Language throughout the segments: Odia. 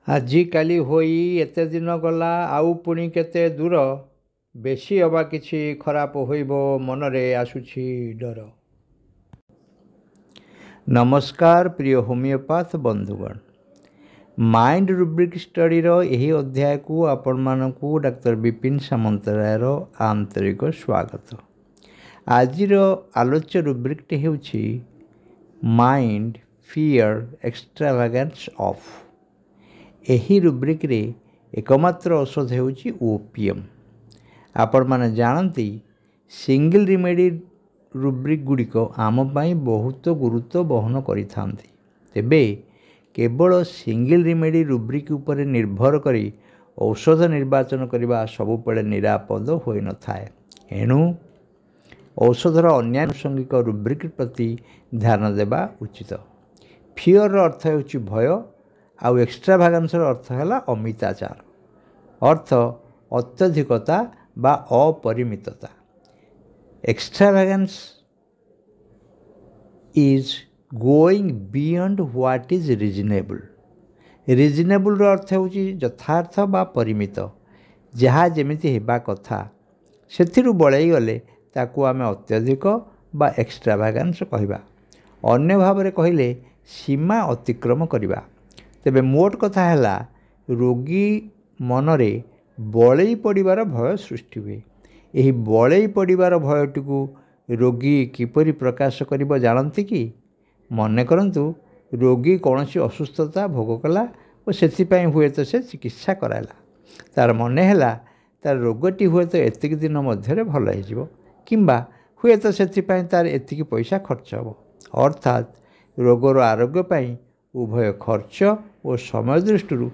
ଆଜିକାଲି ହୋଇ ଏତେ ଦିନ ଗଲା ଆଉ ପୁଣି କେତେ ଦୂର, ବେଶୀ ଅବା କିଛି ଖରାପ ହୋଇବ ମନରେ ଆସୁଛି ଡର। ନମସ୍କାର ପ୍ରିୟ ହୋମିଓପାଥ ବନ୍ଧୁଗଣ, ମାଇଣ୍ଡ ରୁବ୍ରିକ୍ ଷ୍ଟଡ଼ିର ଏହି ଅଧ୍ୟାୟକୁ ଆପଣମାନଙ୍କୁ ଡାକ୍ତର ବିପିନ ସାମନ୍ତରାୟର ଆନ୍ତରିକ ସ୍ୱାଗତ। ଆଜିର ଆଲୋଚ୍ୟ ରୁବ୍ରିକ୍ଟି ହେଉଛି ମାଇଣ୍ଡ ଫିୟର ଏକ୍ସଟ୍ରାଭାଗାନ୍ସ ଅଫ୍। ଏହି ରୁବ୍ରିକ୍ରେ ଏକମାତ୍ର ଔଷଧ ହେଉଛି ଓପିଏମ୍। ଆପଣମାନେ ଜାଣନ୍ତି ସିଙ୍ଗଲ ରିମେଡ଼ି ରୁବ୍ରିକ୍ ଗୁଡ଼ିକ ଆମ ପାଇଁ ବହୁତ ଗୁରୁତ୍ୱ ବହନ କରିଥାନ୍ତି। ତେବେ କେବଳ ସିଙ୍ଗଲ ରିମେଡ଼ି ରୁବ୍ରିକ୍ ଉପରେ ନିର୍ଭର କରି ଔଷଧ ନିର୍ବାଚନ କରିବା ସବୁବେଳେ ନିରାପଦ ହୋଇନଥାଏ। ଏଣୁ ଔଷଧର ଅନ୍ୟାନ୍ୟ ଆନୁଷଙ୍ଗିକ ରୁବ୍ରିକ୍ ପ୍ରତି ଧ୍ୟାନ ଦେବା ଉଚିତ। ଫିଅରର ଅର୍ଥ ହେଉଛି ଭୟ, ଆଉ ଏକ୍ସଟ୍ରାଭାଗାନ୍ସର ଅର୍ଥ ହେଲା ଅମିତାଚାର, ଅର୍ଥ ଅତ୍ୟଧିକତା ବା ଅପରିମିତତା। Extravagance is going beyond what is reasonable. ରିଜନେବୁଲ୍ର ଅର୍ଥ ହେଉଛି ଯଥାର୍ଥ ବା ପରିମିତ, ଯାହା ଯେମିତି ହେବା କଥା ସେଥିରୁ ବଳେଇ ଗଲେ ତାକୁ ଆମେ ଅତ୍ୟଧିକ ବା ଏକ୍ସଟ୍ରାଭାଗାନ୍ସ କହିବା। ଅନ୍ୟ ଭାବରେ କହିଲେ ସୀମା ଅତିକ୍ରମ କରିବା। ତେବେ ମୋଟ କଥା ହେଲା ରୋଗୀ ମନରେ ବଳେଇ ପଡ଼ିବାର ଭୟ ସୃଷ୍ଟି ହୁଏ। ଏହି ବଳେଇ ପଡ଼ିବାର ଭୟଟିକୁ ରୋଗୀ କିପରି ପ୍ରକାଶ କରିବ ଜାଣନ୍ତି କି? ମନେ କରନ୍ତୁ ରୋଗୀ କୌଣସି ଅସୁସ୍ଥତା ଭୋଗ କଲା ଓ ସେଥିପାଇଁ ହୁଏତ ସେ ଚିକିତ୍ସା କରାଇଲା। ତା'ର ମନେ ହେଲା ତା'ର ରୋଗଟି ହୁଏତ ଏତିକି ଦିନ ମଧ୍ୟରେ ଭଲ ହେଇଯିବ, କିମ୍ବା ହୁଏତ ସେଥିପାଇଁ ତା'ର ଏତିକି ପଇସା ଖର୍ଚ୍ଚ ହେବ। ଅର୍ଥାତ୍ ରୋଗର ଆରୋଗ୍ୟ ପାଇଁ ଉଭୟ ଖର୍ଚ୍ଚ ଓ ସମୟ ଦୃଷ୍ଟିରୁ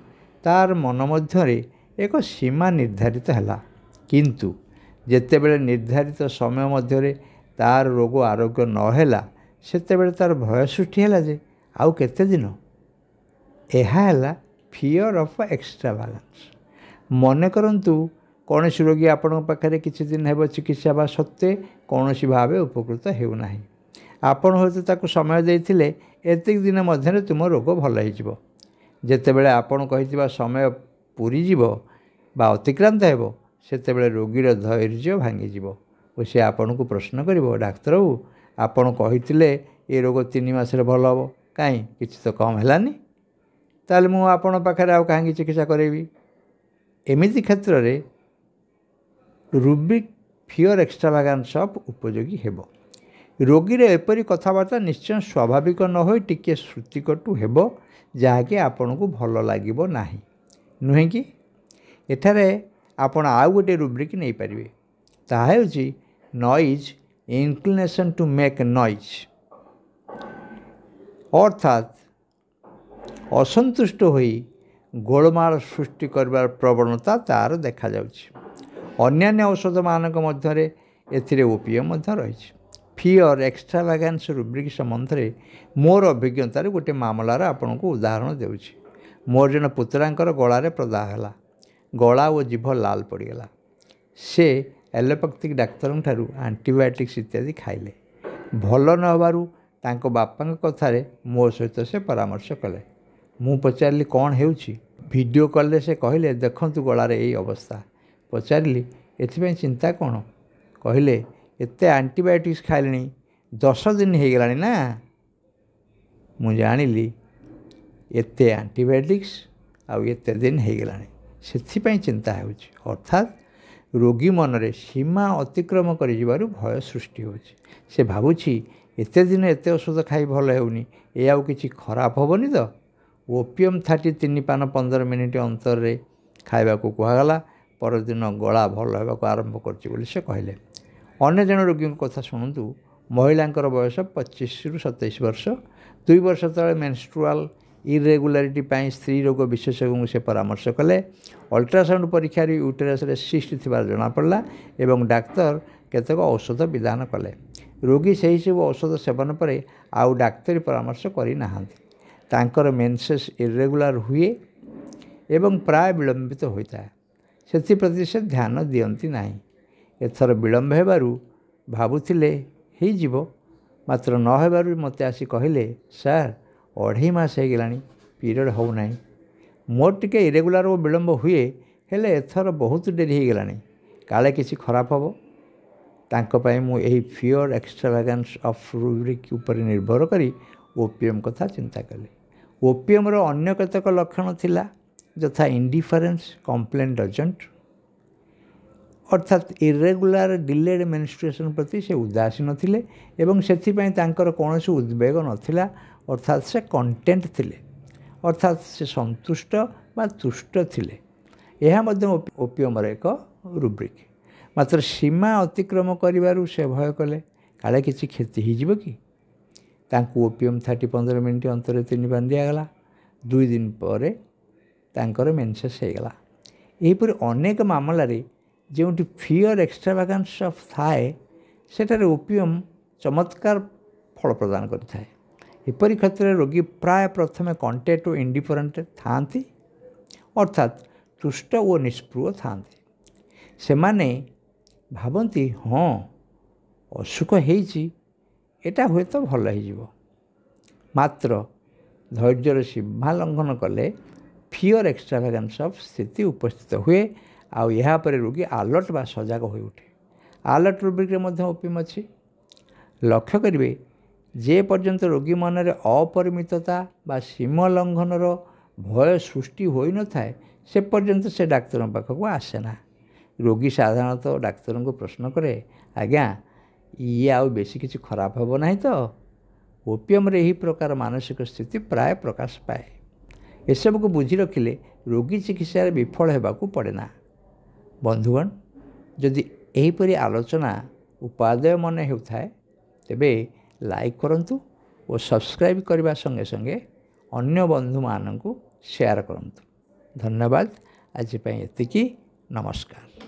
ତା'ର ମନ ମଧ୍ୟରେ ଏକ ସୀମା ନିର୍ଦ୍ଧାରିତ ହେଲା। କିନ୍ତୁ ଯେତେବେଳେ ନିର୍ଦ୍ଧାରିତ ସମୟ ମଧ୍ୟରେ ତା'ର ରୋଗ ଆରୋଗ୍ୟ ନ ହେଲା, ସେତେବେଳେ ତା'ର ଭୟ ସୃଷ୍ଟି ହେଲା ଯେ ଆଉ କେତେ ଦିନ। ଏହା ହେଲା ଫିଅର ଅଫ୍ ଏକ୍ସଟ୍ରାଭାଗାନ୍ସ। ମନେ କରନ୍ତୁ କୌଣସି ରୋଗୀ ଆପଣଙ୍କ ପାଖରେ କିଛି ଦିନ ହେବ ଚିକିତ୍ସା ହେବା ସତ୍ତ୍ୱେ କୌଣସି ଭାବେ ଉପକୃତ ହେଉନାହିଁ। ଆପଣ ହୁଏତ ତାକୁ ସମୟ ଦେଇଥିଲେ ଏତିକି ଦିନ ମଧ୍ୟରେ ତୁମ ରୋଗ ଭଲ ହେଇଯିବ। ଯେତେବେଳେ ଆପଣ କହିଥିବା ସମୟ ପୂରିଯିବ ବା ଅତିକ୍ରାନ୍ତ ହେବ, ସେତେବେଳେ ରୋଗୀର ଧୈର୍ଯ୍ୟ ଭାଙ୍ଗିଯିବ ଓ ସେ ଆପଣଙ୍କୁ ପ୍ରଶ୍ନ କରିବ, ଡାକ୍ତର ବାବୁ ଆପଣ କହିଥିଲେ ଏ ରୋଗ 3 ମାସରେ ଭଲ ହେବ, କାହିଁ କିଛି ତ କମ୍ ହେଲାନି, ତାହେଲେ ମୁଁ ଆପଣଙ୍କ ପାଖରେ ଆଉ କାହିଁକି ଚିକିତ୍ସା କରାଇବି। ଏମିତି କ୍ଷେତ୍ରରେ ରୁବ୍ରିକ୍ ଫିଅର ଏକ୍ସଟ୍ରାଭାଗାନ୍ସ ଅଫ୍ ଉପଯୋଗୀ ହେବ। ରୋଗୀର ଏପରି କଥାବାର୍ତ୍ତା ନିଶ୍ଚୟ ସ୍ୱାଭାବିକ ନ ହୋଇ ଟିକିଏ ଶ୍ରୁତିକଟୁ ହେବ, ଯାହାକି ଆପଣଙ୍କୁ ଭଲ ଲାଗିବ ନାହିଁ, ନୁହେଁ କି? ଏଠାରେ ଆପଣ ଆଉ ଗୋଟିଏ ରୁବ୍ରିକ୍ ନେଇପାରିବେ। ତାହା ହେଉଛି noise inclination to make noise. ଅର୍ଥାତ୍ ଅସନ୍ତୁଷ୍ଟ ହୋଇ ଗୋଳମାଳ ସୃଷ୍ଟି କରିବାର ପ୍ରବଣତା ତା'ର ଦେଖାଯାଉଛି। ଅନ୍ୟାନ୍ୟ ଔଷଧମାନଙ୍କ ମଧ୍ୟରେ ଏଥିରେ ଓପିଏମ୍ ମଧ୍ୟ ରହିଛି। ଫିଅର ଏକ୍ସଟ୍ରାଭାଗାନ୍ସ ରୁବ୍ରିକ୍ ସମ୍ବନ୍ଧରେ ମୋର ଅଭିଜ୍ଞତାରେ ଗୋଟିଏ ମାମଲାର ଆପଣଙ୍କୁ ଉଦାହରଣ ଦେଉଛି। ମୋର ଜଣେ ପୁତୁରାଙ୍କର ଗଳାରେ ପ୍ରଦାହ ହେଲା। ଗଳା ଓ ଜିଭ ଲାଲ ପଡ଼ିଗଲା। ସେ ଏଲୋପାଥିକ୍ ଡାକ୍ତରଙ୍କ ଠାରୁ ଆଣ୍ଟିବାୟୋଟିକ୍ସ ଇତ୍ୟାଦି ଖାଇଲେ। ଭଲ ନ ହେବାରୁ ତାଙ୍କ ବାପାଙ୍କ କଥାରେ ମୋ ସହିତ ସେ ପରାମର୍ଶ କଲେ। ମୁଁ ପଚାରିଲି କ'ଣ ହେଉଛି? ଭିଡ଼ିଓ କଲ୍ରେ ସେ କହିଲେ, ଦେଖନ୍ତୁ ଗଳାରେ ଏଇ ଅବସ୍ଥା। ପଚାରିଲି ଏଥିପାଇଁ ଚିନ୍ତା କ'ଣ? କହିଲେ ଏତେ ଆଣ୍ଟିବାୟୋଟିକ୍ସ ଖାଇଲେଣି, 10 ଦିନ ହେଇଗଲାଣି ନା। ମୁଁ ଜାଣିଲି ଏତେ ଆଣ୍ଟିବାୟୋଟିକ୍ସ ଆଉ ଏତେ ଦିନ ହେଇଗଲାଣି, ସେଥିପାଇଁ ଚିନ୍ତା ହେଉଛି। ଅର୍ଥାତ୍ ରୋଗୀ ମନରେ ସୀମା ଅତିକ୍ରମ କରିଯିବାରୁ ଭୟ ସୃଷ୍ଟି ହେଉଛି। ସେ ଭାବୁଛି ଏତେ ଦିନ ଏତେ ଔଷଧ ଖାଇ ଭଲ ହେଉନି, ଏ ଆଉ କିଛି ଖରାପ ହେବନି ତ। ଓପିଏମ୍ 33 ପାନ 15 ମିନିଟ୍ ଅନ୍ତରରେ ଖାଇବାକୁ କୁହାଗଲା। ପରଦିନ ଗଳା ଭଲ ହେବାକୁ ଆରମ୍ଭ କରିଛି ବୋଲି ସେ କହିଲେ। ଅନ୍ୟ ଜଣେ ରୋଗୀଙ୍କ କଥା ଶୁଣନ୍ତୁ। ମହିଳାଙ୍କର ବୟସ 25ରୁ 27 ବର୍ଷ। 2 ବର୍ଷ ତଳେ ମେନଷ୍ଟ୍ରୁଆଲ୍ ଇରେଗୁଲାରିଟି ପାଇଁ ସ୍ତ୍ରୀ ରୋଗ ବିଶେଷଜ୍ଞଙ୍କୁ ସେ ପରାମର୍ଶ କଲେ। ଅଲ୍ଟ୍ରାସାଉଣ୍ଡ ପରୀକ୍ଷାରେ ୟୁଟେରସରେ ସିଷ୍ଟ ଥିବାର ଜଣାପଡ଼ିଲା ଏବଂ ଡାକ୍ତର କେତେକ ଔଷଧ ବିଧାନ କଲେ। ରୋଗୀ ସେହିସବୁ ଔଷଧ ସେବନ ପରେ ଆଉ ଡାକ୍ତରୀ ପରାମର୍ଶ କରିନାହାନ୍ତି। ତାଙ୍କର ମେନ୍ସେସ୍ ଇରେଗୁଲାର ହୁଏ ଏବଂ ପ୍ରାୟ ବିଳମ୍ବିତ ହୋଇଥାଏ। ସେଥିପ୍ରତି ସେ ଧ୍ୟାନ ଦିଅନ୍ତି ନାହିଁ। ଏଥର ବିଳମ୍ବ ହେବାରୁ ଭାବୁଥିଲେ ହେଇଯିବ, ମାତ୍ର ନ ହେବାରୁ ମୋତେ ଆସି କହିଲେ, ସାର୍ 2.5 ମାସ ହେଇଗଲାଣି ପିରିୟଡ଼ ହେଉନାହିଁ। ମୋର ଟିକେ ଇରେଗୁଲାର ଓ ବିଳମ୍ବ ହୁଏ, ହେଲେ ଏଥର ବହୁତ ଡେରି ହୋଇଗଲାଣି, କାଳେ କିଛି ଖରାପ ହେବ। ତାଙ୍କ ପାଇଁ ମୁଁ ଏହି ଫିଅର ଏକ୍ସଟ୍ରାଭାଗାନ୍ସ ଅଫ୍ ରୁବ୍ରିକ୍ ଉପରେ ନିର୍ଭର କରି ଓପିଏମ୍ କଥା ଚିନ୍ତା କଲି। ଓପିଏମ୍ର ଅନ୍ୟ କେତେକ ଲକ୍ଷଣ ଥିଲା, ଯଥା ଇଣ୍ଡିଫରେନ୍ସ, କମ୍ପ୍ଲେନ୍ ଡଜେଣ୍ଟ, ଅର୍ଥାତ୍ ଇରେଗୁଲାର ଡିଲେଡ୍ ମେନଷ୍ଟ୍ରୁଏସନ୍ ପ୍ରତି ସେ ଉଦାସୀନ ଥିଲେ ଏବଂ ସେଥିପାଇଁ ତାଙ୍କର କୌଣସି ଉଦ୍ବେଗ ନଥିଲା, ଅର୍ଥାତ୍ ସେ କଣ୍ଟେଣ୍ଟ ଥିଲେ, ଅର୍ଥାତ୍ ସେ ସନ୍ତୁଷ୍ଟ ବା ତୁଷ୍ଟ ଥିଲେ। ଏହା ମଧ୍ୟ ଓପିଏମ୍ର ଏକ ରୁବ୍ରିକ୍। ମାତ୍ର ସୀମା ଅତିକ୍ରମ କରିବାରୁ ସେ ଭୟ କଲେ, କାଳେ କିଛି କ୍ଷତି ହୋଇଯିବ କି। ତାଙ୍କୁ ଓପିଏମ୍ 15 ମିନିଟ୍ ଅନ୍ତରରେ 3 ପାନ ଦିଆଗଲା। 2 ଦିନ ପରେ ତାଙ୍କର ମେନ୍ସେସ୍ ହୋଇଗଲା। ଏହିପରି ଅନେକ ମାମଲାରେ ଯେଉଁଠି ଫିଅର ଏକ୍ସଟ୍ରାଭାଗାନ୍ସ ଅଫ୍ ଥାଏ, ସେଠାରେ ଓପିଏମ୍ ଚମତ୍କାର ଫଳ ପ୍ରଦାନ କରିଥାଏ। ଏପରି କ୍ଷେତ୍ରରେ ରୋଗୀ ପ୍ରାୟ ପ୍ରଥମେ କଣ୍ଟେଣ୍ଟ ଓ ଇଣ୍ଡିଫରେଣ୍ଟ ଥାଆନ୍ତି, ଅର୍ଥାତ୍ ତୁଷ୍ଟ ଓ ନିଷ୍ପୃହ ଥାଆନ୍ତି। ସେମାନେ ଭାବନ୍ତି, ହଁ ଅସୁଖ ହେଇଛି, ଏଟା ହୁଏତ ଭଲ ହେଇଯିବ। ମାତ୍ର ଧୈର୍ଯ୍ୟର ସୀମା ଲଙ୍ଘନ କଲେ ଫିଅର ଏକ୍ସଟ୍ରାଭାଗାନ୍ସ ଅଫ୍ ସ୍ଥିତି ଉପସ୍ଥିତ ହୁଏ, ଆଉ ଏହା ଉପରେ ରୋଗୀ ଆଲର୍ଟ ବା ସଜାଗ ହୋଇଉଠେ। ଆଲର୍ଟ ରୁବ୍ରିକ୍ରେ ମଧ୍ୟ ଓପିଏମ୍ ଅଛି। ଲକ୍ଷ୍ୟ କରିବେ, ଯେ ପର୍ଯ୍ୟନ୍ତ ରୋଗୀ ମନରେ ଅପରିମିତତା ବା ସୀମା ଲଙ୍ଘନର ଭୟ ସୃଷ୍ଟି ହୋଇନଥାଏ, ସେ ପର୍ଯ୍ୟନ୍ତ ସେ ଡାକ୍ତରଙ୍କ ପାଖକୁ ଆସେ ନା। ରୋଗୀ ସାଧାରଣତଃ ଡାକ୍ତରଙ୍କୁ ପ୍ରଶ୍ନ କରେ, ଆଜ୍ଞା ଇଏ ଆଉ ବେଶୀ କିଛି ଖରାପ ହେବ ନାହିଁ ତ? ଓପିଏମ୍ରେ ଏହି ପ୍ରକାର ମାନସିକ ସ୍ଥିତି ପ୍ରାୟ ପ୍ରକାଶ ପାଏ। ଏସବୁକୁ ବୁଝି ରଖିଲେ ରୋଗୀ ଚିକିତ୍ସାରେ ବିଫଳ ହେବାକୁ ପଡ଼େ ନା। ବନ୍ଧୁଗଣ, ଯଦି ଏହିପରି ଆଲୋଚନା ଉପାଦେୟ ମନେ ହେଉଥାଏ, ତେବେ ଲାଇକ୍ କରନ୍ତୁ ଓ ସବସ୍କ୍ରାଇବ୍ କରିବା ସଙ୍ଗେ ସଙ୍ଗେ ଅନ୍ୟ ବନ୍ଧୁମାନଙ୍କୁ ସେୟାର କରନ୍ତୁ। ଧନ୍ୟବାଦ। ଆଜି ପାଇଁ ଏତିକି। ନମସ୍କାର।